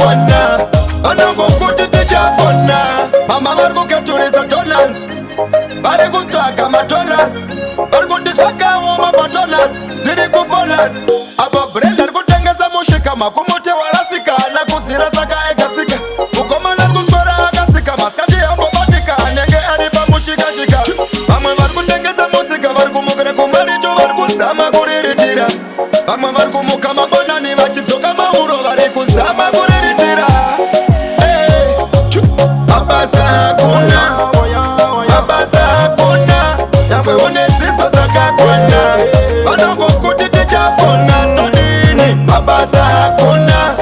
zakakwana vanongo kuti tichafona mama vari kuketurisa dollars vari kutsvaga madollars vari kutisvakawo mabadollars tiri kufolas apa brand ari kutengesa mushika makumuti warasikana kuzira saka egadzika mukomana ari kuswera akasika maskati ambobatika anenge ari pamushikashika vamwe vari kutengesa musika vari kumukira kumaricho vari kuzama kuriritira vamwe vari kumuka mangwanani vachidzoka mauro vari kuzama kuriritira mabasa hakuna mabasa hakuna nyangwe une dzidzo dzakakwana vanongokuti tichafona todini mabasa hakuna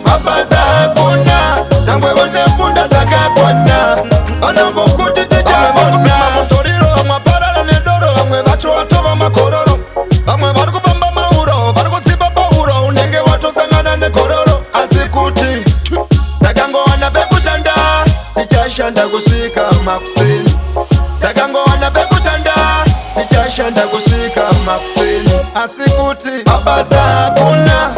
mabasa hakuna nyangwe une funda dzakakwana vanongokuti tichafona mutoriro vamwe aparara nedoro vamwe vacho vatova makororo vamwe vari kufamba mauro vari kutsipa pauro unenge watosangana nekororo asi kuti ndakangowana pekushanda tichashanda kusvika makuseni ndakangowana pekushanda tichashanda kusvika makuseni asi kuti mabasa hakuna